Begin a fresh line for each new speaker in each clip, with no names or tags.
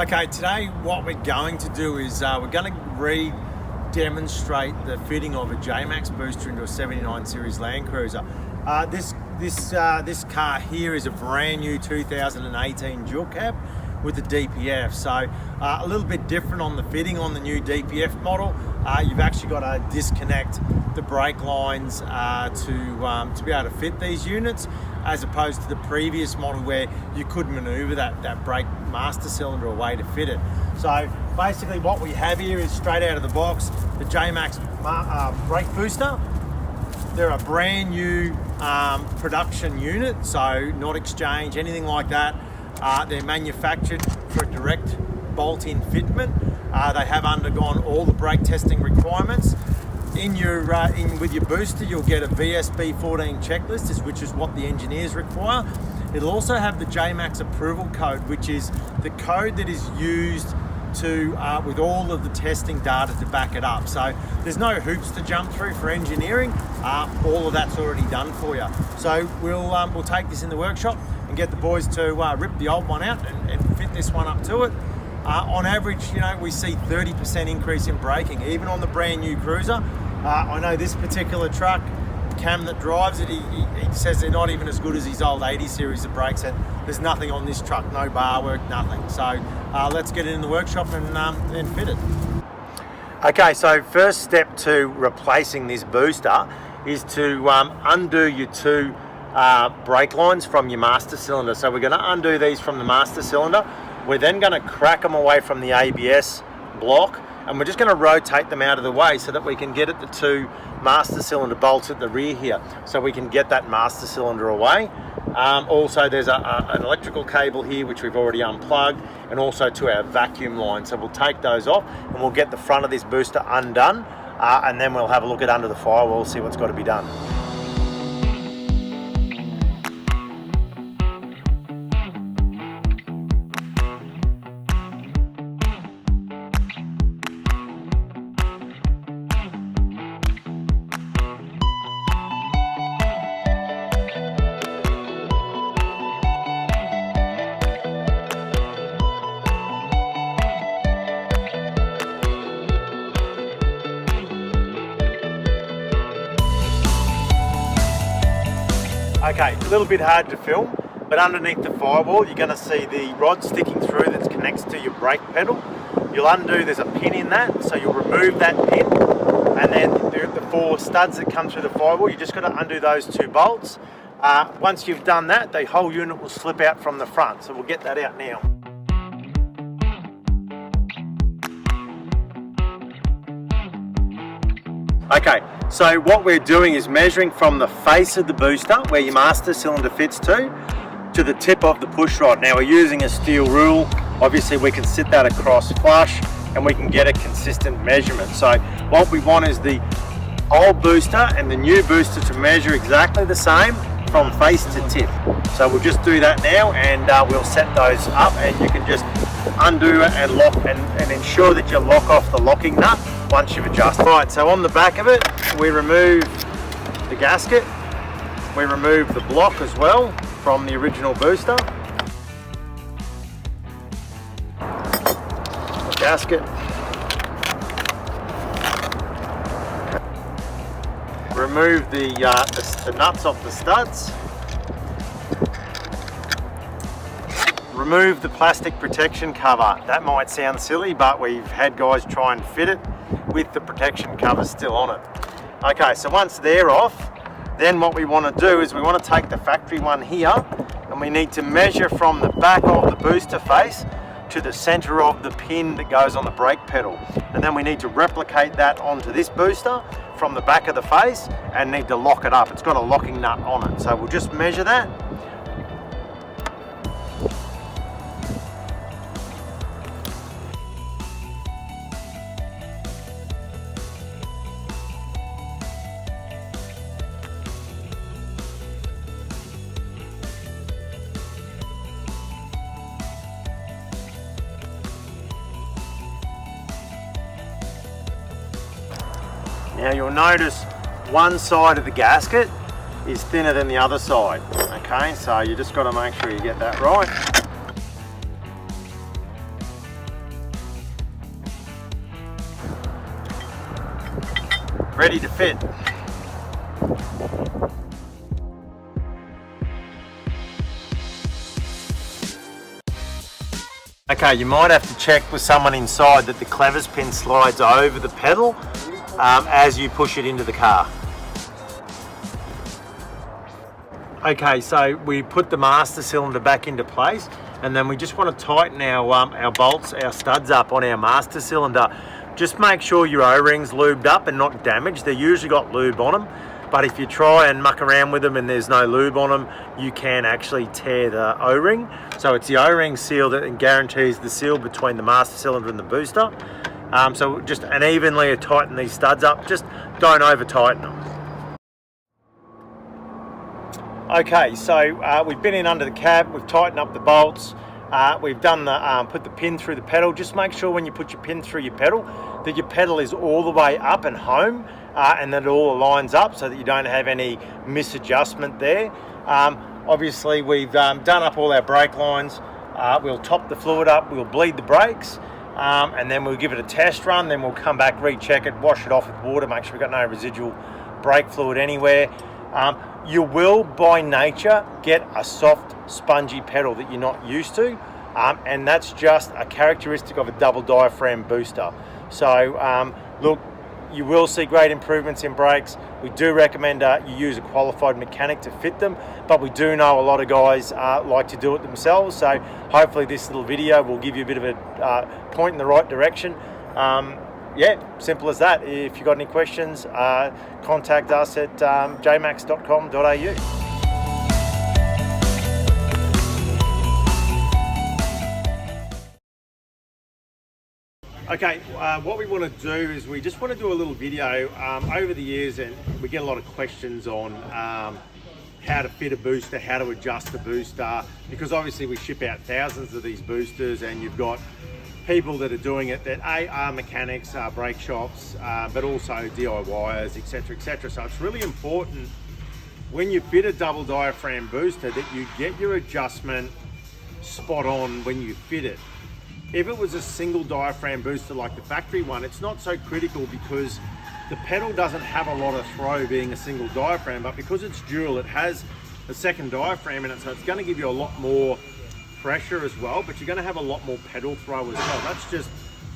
Okay, today what we're going to do is we're going to demonstrate the fitting of a JMACX booster into a 79 Series Landcruiser. This car here is a brand new 2018 dual cab with the DPF, so a little bit different on the fitting on the new DPF model. You've actually got to disconnect the brake lines to be able to fit these units, as opposed to the previous model where you could maneuver that brake master cylinder away to fit it. So basically what we have here is straight out of the box, the JMACX brake booster. They're a brand new production unit, so not exchange, anything like that. They're manufactured for a direct bolt-in fitment. They have undergone all the brake testing requirements. With your booster, you'll get a VSB 14 checklist, which is what the engineers require. It'll also have the JMACX approval code, which is the code that is used to with all of the testing data to back it up. So there's no hoops to jump through for engineering. All of that's already done for you. So we'll take this in the workshop and get the boys to rip the old one out and fit this one up to it. On average, we see 30% increase in braking, even on the brand new cruiser. I know this particular truck, Cam that drives it, he says they're not even as good as his old 80 series of brakes, and there's nothing on this truck, no bar work, nothing. So let's get it in the workshop and fit it. Okay, so first step to replacing this booster is to undo your two brake lines from your master cylinder. So we're going to undo these from the master cylinder. We're then going to crack them away from the ABS block, and we're just going to rotate them out of the way so that we can get at the two master cylinder bolts at the rear here, so we can get that master cylinder away. Also there's an electrical cable here which we've already unplugged, and also to our vacuum line, so we'll take those off and we'll get the front of this booster undone, and then we'll have a look at under the firewall, see what's got to be done. Okay, a little bit hard to film, but underneath the firewall you're going to see the rod sticking through that connects to your brake pedal. You'll undo, there's a pin in that, so you'll remove that pin, and then the four studs that come through the firewall, you just got to undo those two bolts. Once you've done that, the whole unit will slip out from the front, so we'll get that out now. Okay, so what we're doing is measuring from the face of the booster, where your master cylinder fits to the tip of the push rod. Now we're using a steel rule. Obviously we can sit that across flush and we can get a consistent measurement. So what we want is the old booster and the new booster to measure exactly the same from face to tip. So we'll just do that now, and we'll set those up, and you can just undo it and lock and ensure that you lock off the locking nut once you've adjusted. Right, so on the back of it, we remove the gasket, we remove the block as well from the original booster. The gasket. Remove the nuts off the studs. Remove the plastic protection cover. That might sound silly, but we've had guys try and fit it with the protection cover still on it. Okay, so once they're off, then what we want to do is we want to take the factory one here, and we need to measure from the back of the booster face to the center of the pin that goes on the brake pedal, and then we need to replicate that onto this booster from the back of the face and need to lock it up. It's got a locking nut on it, so we'll just measure that. Now you'll notice one side of the gasket is thinner than the other side. Okay, so you just got to make sure you get that right. ready to fit. Okay, you might have to check with someone inside that the clevis pin slides over the pedal as you push it into the car. Okay, so we put the master cylinder back into place, and then we just want to tighten our bolts, our studs up on our master cylinder. Just make sure your O-ring's lubed up and not damaged. They're usually got lube on them, but if you try and muck around with them and there's no lube on them, you can actually tear the O-ring. So it's the O-ring seal that guarantees the seal between the master cylinder and the booster. So just unevenly tighten these studs up, just don't over tighten them. Okay, so we've been in under the cab, we've tightened up the bolts, we've done the put the pin through the pedal. Just make sure when you put your pin through your pedal that your pedal is all the way up and home, and that it all lines up so that you don't have any misadjustment there. Obviously we've done up all our brake lines. We'll top the fluid up, we'll bleed the brakes, and then we'll give it a test run, then we'll come back, recheck it, wash it off with water, make sure we've got no residual brake fluid anywhere. You will, by nature, get a soft, spongy pedal that you're not used to, and that's just a characteristic of a double diaphragm booster. So, look, you will see great improvements in brakes. We do recommend you use a qualified mechanic to fit them, but we do know a lot of guys like to do it themselves, so hopefully this little video will give you a bit of a point in the right direction. Yeah, simple as that. If you've got any questions, contact us at jmacs.com.au. Okay, what we want to do is we just want to do a little video over the years, and we get a lot of questions on how to fit a booster, how to adjust a booster, because obviously we ship out thousands of these boosters, and you've got people that are doing it that are mechanics, brake shops, but also DIYers, etc., etc. So it's really important when you fit a double diaphragm booster that you get your adjustment spot on when you fit it. If it was a single diaphragm booster like the factory one, it's not so critical because the pedal doesn't have a lot of throw being a single diaphragm, but because it's dual, it has a second diaphragm in it, so it's going to give you a lot more pressure as well, but you're going to have a lot more pedal throw as well. That's just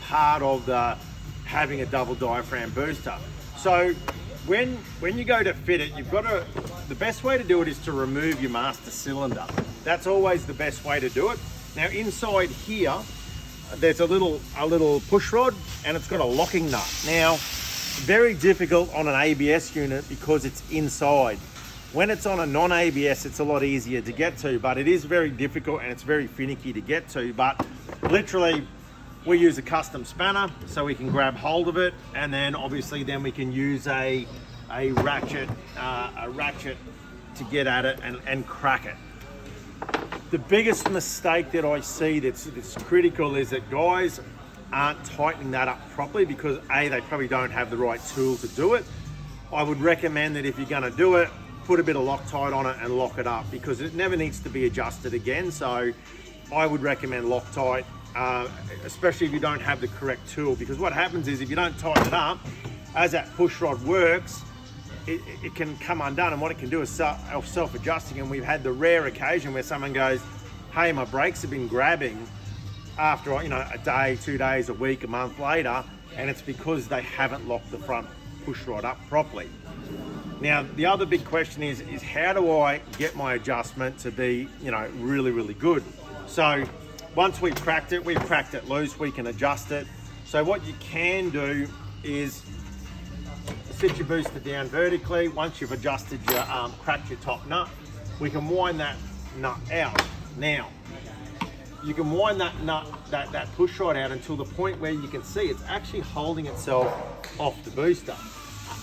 part of having a double diaphragm booster. So when you go to fit it, you've got to, the best way to do it is to remove your master cylinder. That's always the best way to do it. Now inside here, there's a little push rod, and it's got a locking nut. Now, very difficult on an ABS unit because it's inside. When it's on a non-ABS, it's a lot easier to get to, but it is very difficult and it's very finicky to get to. But literally, we use a custom spanner so we can grab hold of it, and then obviously then we can use a ratchet to get at it and crack it. The biggest mistake that I see that's critical is that guys aren't tightening that up properly because A, they probably don't have the right tool to do it. I would recommend that if you're going to do it, put a bit of Loctite on it and lock it up, because it never needs to be adjusted again. So I would recommend Loctite, especially if you don't have the correct tool, because what happens is if you don't tighten it up, as that push rod works, it can come undone, and what it can do is self-adjusting. And we've had the rare occasion where someone goes, hey, my brakes have been grabbing after, you know, a day, 2 days, a week, a month later, and it's because they haven't locked the front push rod up properly. Now, the other big question is how do I get my adjustment to be, you know, really, really good? So once we've cracked it loose, we can adjust it. So what you can do is sit your booster down vertically. Once you've adjusted your, cracked your top nut, we can wind that nut out. Now, you can wind that nut, that push rod out until the point where you can see it's actually holding itself off the booster.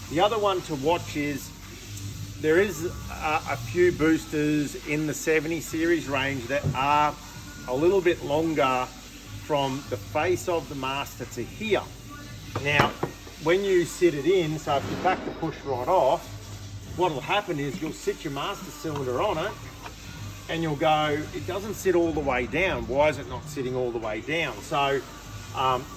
The other one to watch is there is a few boosters in the 70 series range that are a little bit longer from the face of the master to here. Now, when you sit it in, so if you back the push rod off, what will happen is you'll sit your master cylinder on it and you'll go, it doesn't sit all the way down. Why is it not sitting all the way down? So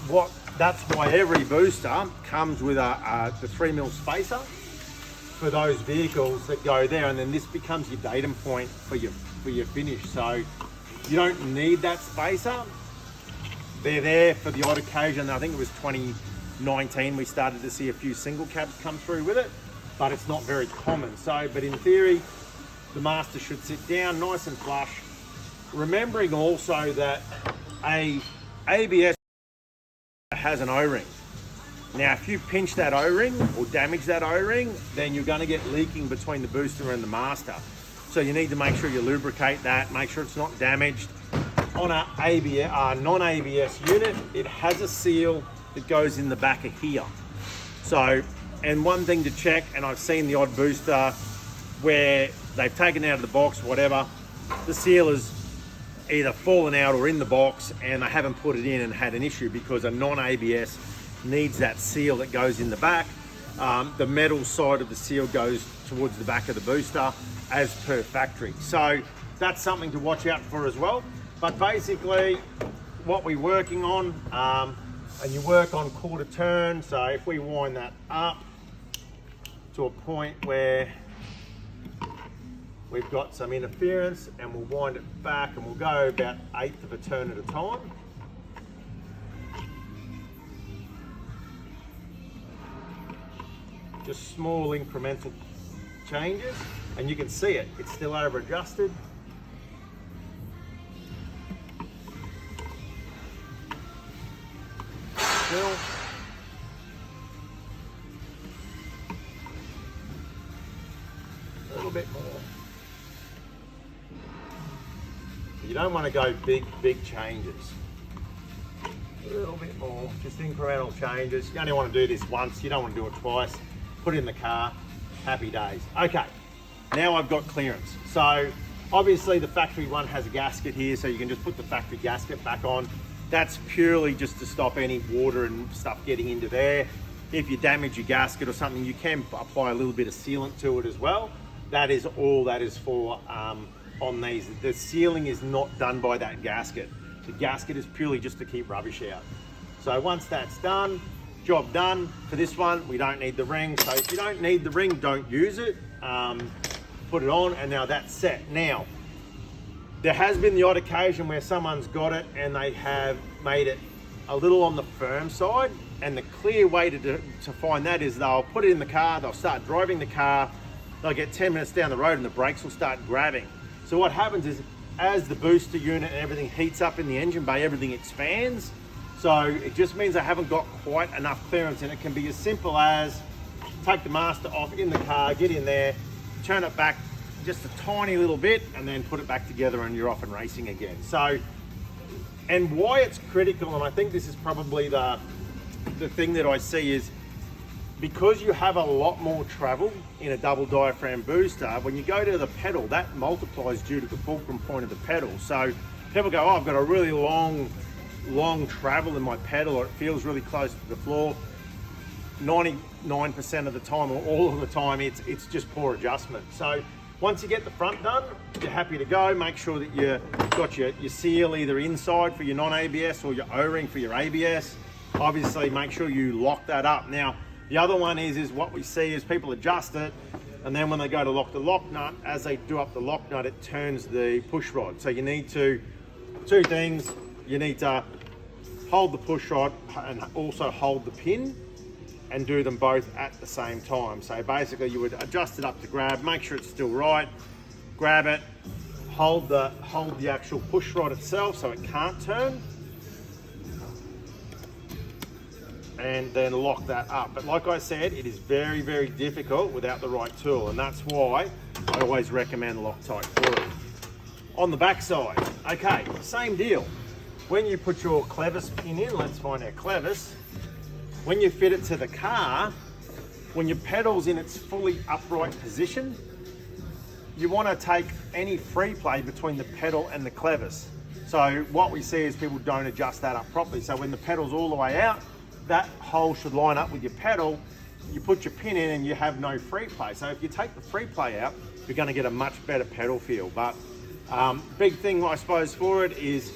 what that's why every booster comes with the 3mm spacer for those vehicles that go there, and then this becomes your datum point for your finish. So you don't need that spacer. They're there for the odd occasion. I think it was 2019 we started to see a few single cabs come through with it, but it's not very common. So, but in theory, the master should sit down nice and flush. Remembering also that a ABS has an O-ring. Now, if you pinch that O-ring or damage that O-ring, then you're going to get leaking between the booster and the master. So you need to make sure you lubricate that, make sure it's not damaged. On a non-ABS unit, it has a seal that goes in the back of here. So, and one thing to check, and I've seen the odd booster where they've taken it out of the box, whatever, the seal is either fallen out or in the box and they haven't put it in and had an issue, because a non-ABS needs that seal that goes in the back. The metal side of the seal goes towards the back of the booster as per factory. So that's something to watch out for as well. But basically what we're working on, and you work on quarter turn. So if we wind that up to a point where we've got some interference, and we'll wind it back and we'll go about 1/8 of a turn at a time. Just small incremental changes, and you can see it's still over adjusted. Still. A little bit more. You don't want to go big changes. A little bit more, just incremental changes. You only want to do this once, you don't want to do it twice. Put it in the car, happy days. Okay, now I've got clearance. So obviously the factory one has a gasket here, so you can just put the factory gasket back on. That's purely just to stop any water and stuff getting into there. If you damage your gasket or something, you can apply a little bit of sealant to it as well. That is all that is for on these. The sealing is not done by that gasket. The gasket is purely just to keep rubbish out. So once that's done, job done. For this one, we don't need the ring. So if you don't need the ring, don't use it. Put it on, and now that's set. Now, there has been the odd occasion where someone's got it and they have made it a little on the firm side, and the clear way to find that is they'll put it in the car, they'll start driving the car, they'll get 10 minutes down the road and the brakes will start grabbing. So what happens is, as the booster unit and everything heats up in the engine bay, everything expands. So it just means they haven't got quite enough clearance, and it can be as simple as take the master off in the car, get in there, turn it back just a tiny little bit, and then put it back together and you're off and racing again. So, and why it's critical, and I think this is probably the thing that I see, is because you have a lot more travel in a double diaphragm booster, when you go to the pedal, that multiplies due to the fulcrum point of the pedal. So people go, oh, I've got a really long travel in my pedal, or it feels really close to the floor. 99% of the time, or all of the time, it's just poor adjustment. So once you get the front done, you're happy to go. Make sure that you've got your seal either inside for your non-ABS or your O-ring for your ABS. Obviously, make sure you lock that up. Now, the other one is what we see is people adjust it, and then when they go to lock the lock nut, as they do up the lock nut, it turns the push rod. So you need two things. You need to hold the push rod and also hold the pin, and do them both at the same time. So basically you would adjust it up to grab, make sure it's still right, grab it, hold the actual push rod itself so it can't turn, and then lock that up. But like I said, it is very, very difficult without the right tool, and that's why I always recommend Loctite for it. On the back side, okay, same deal. When you put your clevis pin in, let's find our clevis. When you fit it to the car, when your pedal's in its fully upright position, you want to take any free play between the pedal and the clevis. So what we see is people don't adjust that up properly. So when the pedal's all the way out, that hole should line up with your pedal. You put your pin in and you have no free play. So if you take the free play out, you're going to get a much better pedal feel. But big thing, I suppose, for it is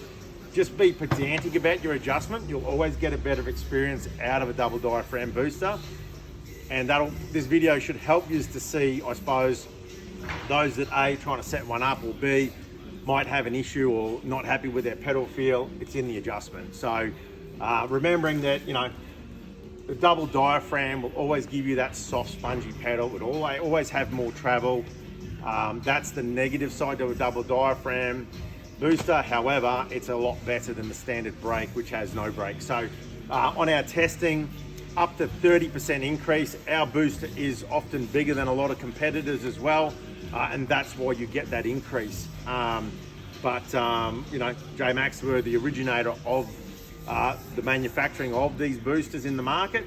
just be pedantic about your adjustment. You'll always get a better experience out of a double diaphragm booster. And this video should help you to see, I suppose, those that A, trying to set one up, or B, might have an issue or not happy with their pedal feel. It's in the adjustment. So remembering that, the double diaphragm will always give you that soft, spongy pedal. It'll always have more travel. That's the negative side to a double diaphragm booster. However, it's a lot better than the standard brake, which has no brake. So on our testing, up to 30% increase. Our booster is often bigger than a lot of competitors as well, and that's why you get that increase. JMACX were the originator of the manufacturing of these boosters in the market,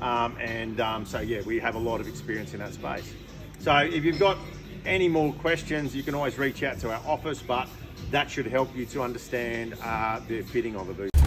so yeah, we have a lot of experience in that space. So if you've got any more questions, you can always reach out to our office, but that should help you to understand the fitting of a booster.